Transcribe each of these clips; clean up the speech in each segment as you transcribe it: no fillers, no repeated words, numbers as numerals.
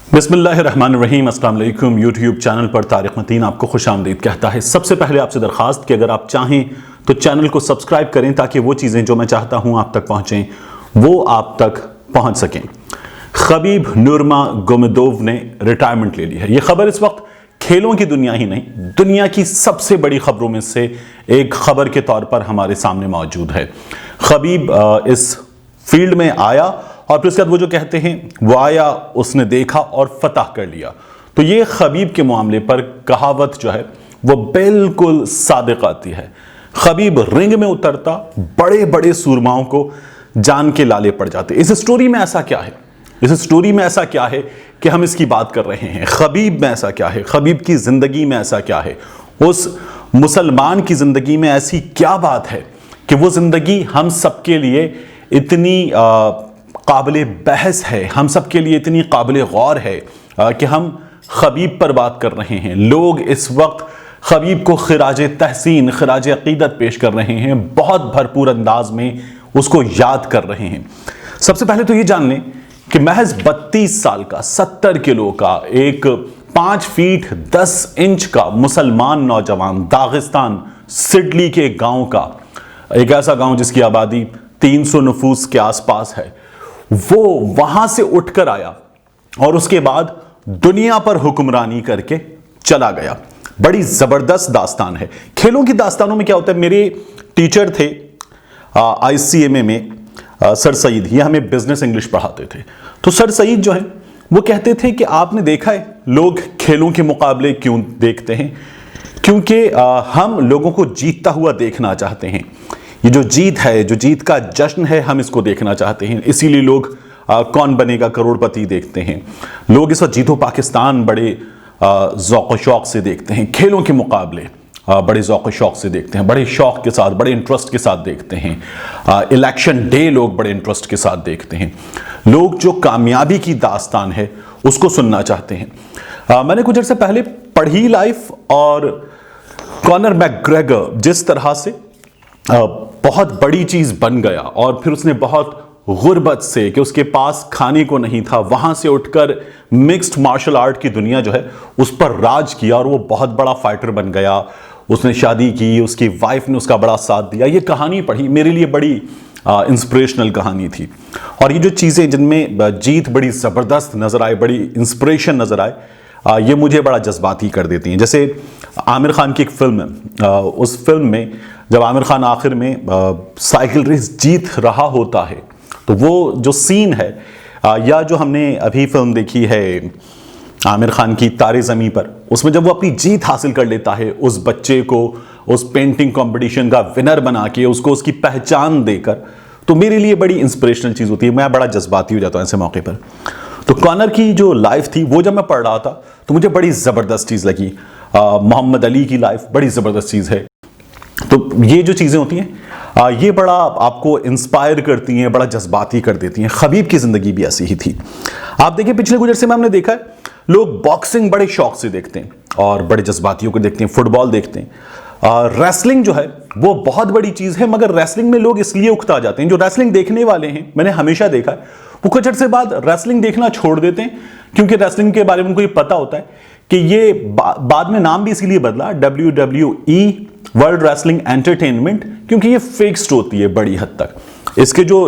बिस्मिल्लाहिर्रहमानिर्रहीम, अस्सलाम वालेकुम। यूट्यूब चैनल पर तारिक मतीन आपको खुशामदीद कहता है। सबसे पहले आपसे दरख्वास्त कि अगर आप चाहें तो चैनल को सब्सक्राइब करें ताकि वो चीज़ें जो मैं चाहता हूं आप तक पहुंचें वो आप तक पहुंच सकें। खबीब नूरमागोमदोव ने रिटायरमेंट ले ली है। ये खबर इस वक्त खेलों की दुनिया ही नहीं, दुनिया की सबसे बड़ी खबरों में से एक खबर के तौर पर हमारे सामने मौजूद है। खबीब इस फील्ड में आया और फिर उसके बाद वो जो कहते हैं वो आया, उसने देखा और फतह कर लिया। तो ये खबीब के मामले पर कहावत जो है वो बिल्कुल सादिक आती है। खबीब रिंग में उतरता, बड़े बड़े सूरमाओं को जान के लाले पड़ जाते। इस स्टोरी में ऐसा क्या है, इस स्टोरी में ऐसा क्या है कि हम इसकी बात कर रहे हैं? खबीब में ऐसा क्या है, खबीब की जिंदगी में ऐसा क्या है, उस मुसलमान की जिंदगी में ऐसी क्या बात है कि वो जिंदगी हम सबके लिए इतनी काबिल बहस है, हम सबके लिए इतनी काबिल गौर है कि हम खबीब पर बात कर रहे हैं। लोग इस वक्त खबीब को खिराज तहसीन, खिराज अकीदत पेश कर रहे हैं, बहुत भरपूर अंदाज में उसको याद कर रहे हैं। सबसे पहले तो ये जान लें कि महज 32 साल का, 70 किलो का, एक 5 फीट 10 इंच का मुसलमान नौजवान दागिस्तान सिडली के गांव का, एक ऐसा गांव जिसकी आबादी 300 नफूस के आसपास है, वो वहां से उठकर आया और उसके बाद दुनिया पर हुक्मरानी करके चला गया। बड़ी जबरदस्त दास्तान है। खेलों की दास्तानों में क्या होता है, मेरे टीचर थे ICMA में सर सईद, ये हमें बिजनेस इंग्लिश पढ़ाते थे। तो सर सईद जो है वो कहते थे कि आपने देखा है लोग खेलों के मुकाबले क्यों देखते हैं? क्योंकि हम लोगों को जीतता हुआ देखना चाहते हैं। ये जो जीत है, जो जीत का जश्न है, हम इसको देखना चाहते हैं। इसीलिए लोग कौन बनेगा करोड़पति देखते हैं। लोग इस वक्त जीतो पाकिस्तान बड़े ज़ौक़ शौक़ से देखते हैं। खेलों के मुकाबले बड़े ज़ौक़ शौक़ से देखते हैं, बड़े शौक़ के साथ, बड़े इंटरेस्ट के साथ देखते हैं। इलेक्शन डे लोग बड़े इंटरेस्ट के साथ देखते हैं। लोग जो कामयाबी की दास्तान है उसको सुनना चाहते हैं। मैंने कुछ अर्से पहले पढ़ी लाइफ, और कॉनर मैकग्रेगर जिस तरह से बहुत बड़ी चीज बन गया और फिर उसने बहुत गुर्बत से, कि उसके पास खाने को नहीं था, वहां से उठकर मिक्स्ड मार्शल आर्ट की दुनिया जो है उस पर राज किया और वो बहुत बड़ा फाइटर बन गया। उसने शादी की, उसकी वाइफ ने उसका बड़ा साथ दिया। ये कहानी पढ़ी, मेरे लिए बड़ी इंस्पिरेशनल कहानी थी। और ये जो चीज़ें जिनमें जीत बड़ी ज़बरदस्त नज़र आए, बड़ी इंस्पिरेशन नज़र आए, ये मुझे बड़ा जज्बाती कर देती हैं। जैसे आमिर खान की एक फिल्म है, उस फिल्म में जब आमिर खान आखिर में साइकिल रेस जीत रहा होता है, तो वो जो सीन है, या जो हमने अभी फिल्म देखी है आमिर खान की तारे ज़मीं पर, उसमें जब वो अपनी जीत हासिल कर लेता है, उस बच्चे को उस पेंटिंग कंपटीशन का विनर बना के उसको उसकी पहचान देकर, तो मेरे लिए बड़ी इंस्पिरेशनल चीज़ होती है। मैं बड़ा जज्बाती हो जाता हूँ ऐसे मौके पर। तो कॉनर की जो लाइफ थी वो जब मैं पढ़ रहा था तो मुझे बड़ी ज़बरदस्त चीज़ लगी। मोहम्मद अली की लाइफ बड़ी ज़बरदस्त चीज़ है। तो ये जो चीज़ें होती हैं ये बड़ा आपको इंस्पायर करती हैं, बड़ा जज्बाती कर देती हैं। खबीब की ज़िंदगी भी ऐसी ही थी। आप देखिए पिछले कुछ अरसे में हमने देखा है लोग बॉक्सिंग बड़े शौक से देखते हैं और बड़े जज्बातियों को देखते हैं, फुटबॉल देखते हैं। रेसलिंग जो है वो बहुत बड़ी चीज़ है, मगर रेसलिंग में लोग इसलिए उकता जाते हैं, जो रेसलिंग देखने वाले हैं, मैंने हमेशा देखा है, वो कुछ अर्से बाद रेसलिंग देखना छोड़ देते हैं, क्योंकि रेसलिंग के बारे में उनको ये पता होता है कि ये बाद में नाम भी इसीलिए बदला WWE, वर्ल्ड रेसलिंग एंटरटेनमेंट, क्योंकि ये फिक्स्ड होती है बड़ी हद तक। इसके जो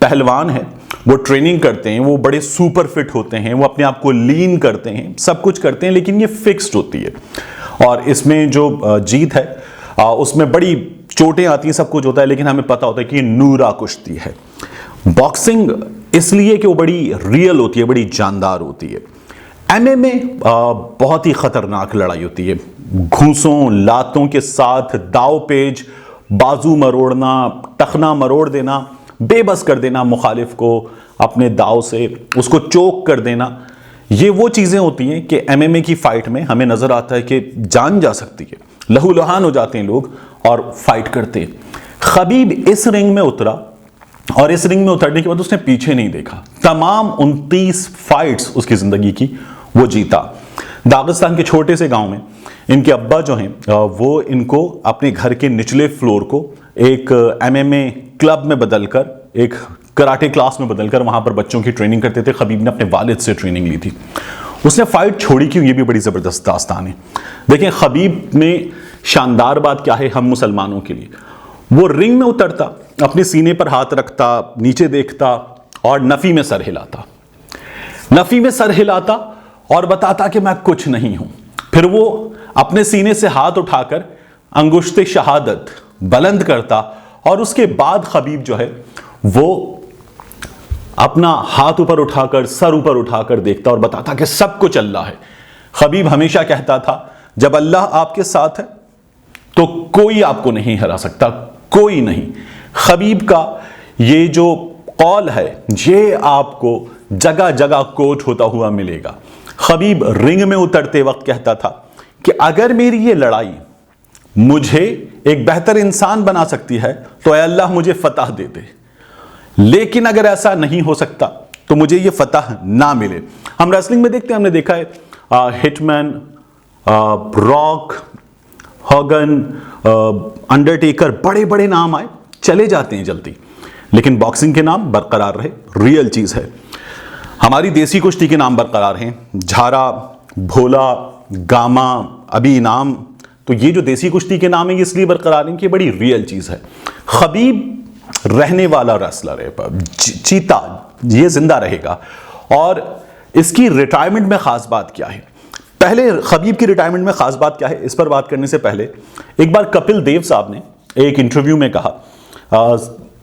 पहलवान हैं वो ट्रेनिंग करते हैं, वो बड़े सुपर फिट होते हैं, वो अपने आप को लीन करते हैं, सब कुछ करते हैं, लेकिन ये फिक्स्ड होती है। और इसमें जो जीत है उसमें बड़ी चोटें आती हैं, सब कुछ होता है, लेकिन हमें पता होता है कि ये नूरा कुश्ती है। बॉक्सिंग इसलिए कि वो बड़ी रियल होती है, बड़ी जानदार होती है। MMA बहुत ही खतरनाक लड़ाई होती है। घूंसों लातों के साथ दाव पेच, बाजू मरोड़ना, टखना मरोड़ देना, बेबस कर देना मुखालिफ को अपने दाव से, उसको चोक कर देना, ये वो चीज़ें होती हैं कि MMA की फाइट में हमें नज़र आता है कि जान जा सकती है, लहूलुहान हो जाते हैं लोग और फाइट करते हैं। खबीब इस रिंग में उतरा और इस रिंग में उतरने के बाद उसने पीछे नहीं देखा। तमाम 29 फाइट्स उसकी ज़िंदगी की वो जीता। दागिस्तान के छोटे से गांव में इनके अब्बा जो हैं वो इनको अपने घर के निचले फ्लोर को एक MMA क्लब में बदलकर, एक कराटे क्लास में बदलकर वहां पर बच्चों की ट्रेनिंग करते थे। खबीब ने अपने वालिद से ट्रेनिंग ली थी। उसने फाइट छोड़ी क्यों, ये भी बड़ी जबरदस्त दास्तान है। देखें खबीब में शानदार बात क्या है हम मुसलमानों के लिए, वो रिंग में उतरता, अपने सीने पर हाथ रखता, नीचे देखता और नफी में सर हिलाता, नफी में सर हिलाता और बताता कि मैं कुछ नहीं हूं। फिर वो अपने सीने से हाथ उठाकर अंगुश्ते शहादत बुलंद करता और उसके बाद खबीब जो है वो अपना हाथ ऊपर उठाकर, सर ऊपर उठाकर देखता और बताता कि सब कुछ अल्लाह है। खबीब हमेशा कहता था जब अल्लाह आपके साथ है तो कोई आपको नहीं हरा सकता, कोई नहीं। खबीब का ये जो कौल है ये आपको जगह जगह कोट होता हुआ मिलेगा। खबीब रिंग में उतरते वक्त कहता था कि अगर मेरी ये लड़ाई मुझे एक बेहतर इंसान बना सकती है तो अल्लाह मुझे फतह दे दे, लेकिन अगर ऐसा नहीं हो सकता तो मुझे ये फतह ना मिले। हम रेसलिंग में देखते हैं, हमने देखा है हिटमैन, रॉक, हॉगन, अंडरटेकर, बड़े बड़े नाम आए चले जाते हैं जल्दी, लेकिन बॉक्सिंग के नाम बरकरार रहे, रियल चीज है। हमारी देसी कुश्ती के नाम बरकरार हैं, झारा, भोला, गामा, अभी इनाम। तो ये जो देसी कुश्ती के नाम है ये इसलिए बरकरार हैं कि बड़ी रियल चीज है। खबीब रहने वाला रेसलर है, चीता, ये जिंदा रहेगा। और इसकी रिटायरमेंट में खास बात क्या है, पहले खबीब की रिटायरमेंट में खास बात क्या है, इस पर बात करने से पहले एक बार कपिल देव साहब ने एक इंटरव्यू में कहा,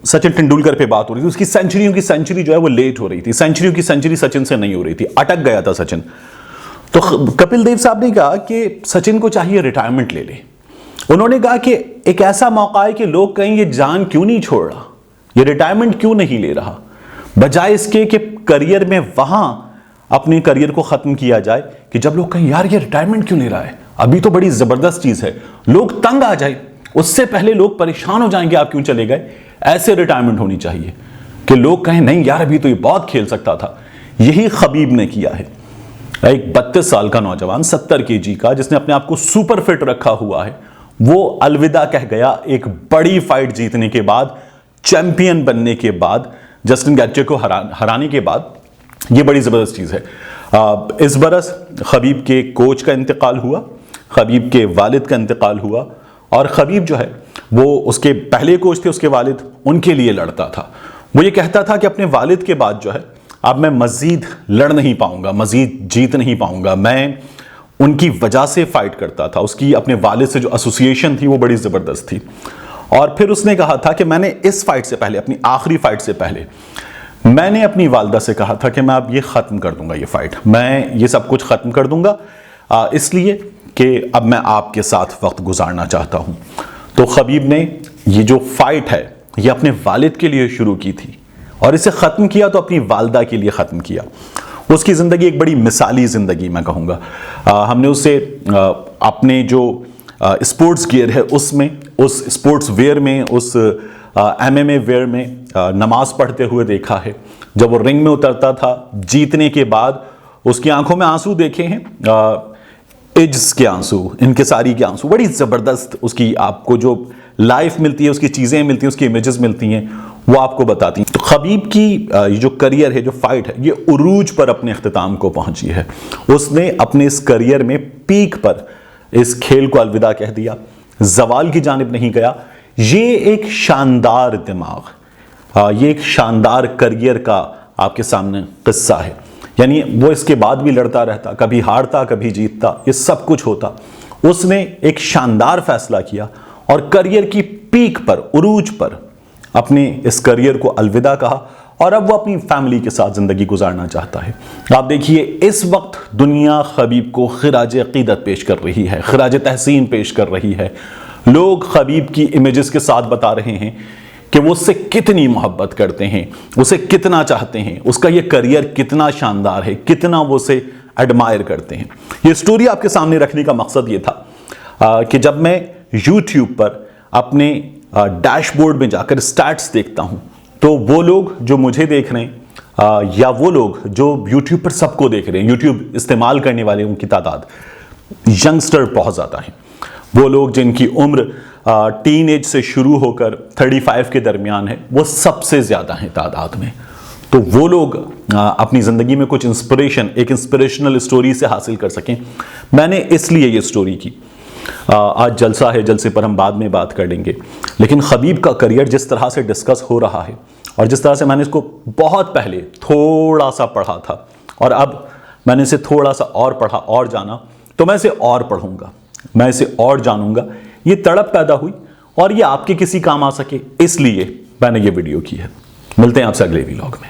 सचिन तेंदुलकर पे बात हो रही थी, उसकी सेंचुरियों की सेंचुरी जो है वो लेट हो रही थी, सेंचुरियों की सेंचुरी सचिन से नहीं हो रही थी, अटक गया था सचिन। तो कपिल देव साहब ने कहा कि सचिन को चाहिए रिटायरमेंट ले ले। उन्होंने कहा कि एक ऐसा मौका है कि लोग कहें ये जान क्यों नहीं छोड़ रहा, ये रिटायरमेंट क्यों नहीं ले रहा, बजाय इसके कि करियर में वहां अपने करियर को खत्म किया जाए कि जब लोग कहें यार ये रिटायरमेंट क्यों ले रहा है, अभी तो बड़ी जबरदस्त चीज है, लोग तंग आ जाए, उससे पहले लोग परेशान हो जाएंगे आप क्यों चले गए। ऐसे रिटायरमेंट होनी चाहिए कि लोग कहें नहीं यार अभी तो ये बहुत खेल सकता था। यही खबीब ने किया है। एक 32 साल का नौजवान 70 kg का जिसने अपने आप को सुपर फिट रखा हुआ है, वो अलविदा कह गया एक बड़ी फाइट जीतने के बाद, चैंपियन बनने के बाद, जस्टिन गैथजे को हराने के बाद। ये बड़ी जबरदस्त चीज है। इस बरस खबीब के कोच का इंतकाल हुआ, खबीब के वालिद का इंतकाल हुआ, और खबीब जो है वो उसके पहले कोच थे, उसके वालिद, उनके लिए लड़ता था। वो ये कहता था कि अपने वालिद के बाद जो है अब मैं मजीद लड़ नहीं पाऊंगा, मजीद जीत नहीं पाऊंगा। मैं उनकी वजह से फाइट करता था, उसकी अपने वालिद से जो एसोसिएशन थी वो बड़ी जबरदस्त थी। और फिर उसने कहा था कि मैंने इस फाइट से पहले, अपनी आखिरी फाइट से पहले, मैंने अपनी वालदा से कहा था कि मैं अब ये खत्म कर दूंगा, ये फाइट, मैं ये सब कुछ खत्म कर दूंगा, इसलिए कि अब मैं आपके साथ वक्त गुजारना चाहता हूं। तो खबीब ने ये जो फाइट है ये अपने वालिद के लिए शुरू की थी और इसे खत्म किया तो अपनी वालदा के लिए खत्म किया। उसकी जिंदगी एक बड़ी मिसाली जिंदगी मैं कहूँगा। हमने उसे अपने जो स्पोर्ट्स गियर है उसमें, उस स्पोर्ट्स वेयर में, उस MMA वेयर में नमाज पढ़ते हुए देखा है। जब वो रिंग में उतरता था जीतने के बाद, उसकी आंखों में आंसू देखे हैं, इज्ज के आंसू, इनकिसारी के आंसू, बड़ी ज़बरदस्त उसकी आपको जो लाइफ मिलती है, उसकी चीज़ें मिलती हैं, उसकी इमेजेस मिलती हैं, वो आपको बताती हैं। तो खबीब की ये जो करियर है, जो फाइट है, ये उरूज पर अपने अख्तिताम को पहुंची है। उसने अपने इस करियर में पीक पर इस खेल को अलविदा कह दिया, जवाल की जानिब नहीं गया। ये एक शानदार दिमाग, ये एक शानदार करियर का आपके सामने किस्सा है। यानी वो इसके बाद भी लड़ता रहता, कभी हारता कभी जीतता, ये सब कुछ होता। उसने एक शानदार फैसला किया और करियर की पीक पर, उरूज पर अपने इस करियर को अलविदा कहा और अब वो अपनी फैमिली के साथ जिंदगी गुजारना चाहता है। आप देखिए इस वक्त दुनिया खबीब को खिराज अकीदत पेश कर रही है, खिराज तहसीन पेश कर रही है। लोग खबीब की इमेजेस के साथ बता रहे हैं कि वो उससे कितनी मोहब्बत करते हैं, उसे कितना चाहते हैं, उसका ये करियर कितना शानदार है, कितना वो उसे एडमायर करते हैं। ये स्टोरी आपके सामने रखने का मकसद ये था कि जब मैं YouTube पर अपने डैशबोर्ड में जाकर स्टैट्स देखता हूं तो वो लोग जो मुझे देख रहे हैं या वो लोग जो YouTube पर सबको देख रहे हैं, YouTube इस्तेमाल करने वाले उनकी तादाद यंगस्टर बहुत ज़्यादा है। वो लोग जिनकी उम्र टीन एज से शुरू होकर 35 के दरमियान है, वो सबसे ज़्यादा है तादाद में। तो वो लोग अपनी ज़िंदगी में कुछ इंस्पिरेशन, एक इंस्पिरेशनल स्टोरी से हासिल कर सकें। मैंने इसलिए ये स्टोरी की। आज जलसा है, जलसे पर हम बाद में बात कर लेंगे, लेकिन खबीब का करियर जिस तरह से डिस्कस हो रहा है और जिस तरह से मैंने इसको बहुत पहले थोड़ा सा पढ़ा था और अब मैंने इसे थोड़ा सा और पढ़ा और जाना, तो मैं इसे और पढ़ूंगा, मैं इसे और जानूंगा। ये तड़प पैदा हुई और ये आपके किसी काम आ सके, इसलिए मैंने ये वीडियो की है। मिलते हैं आपसे अगले व्लॉग में।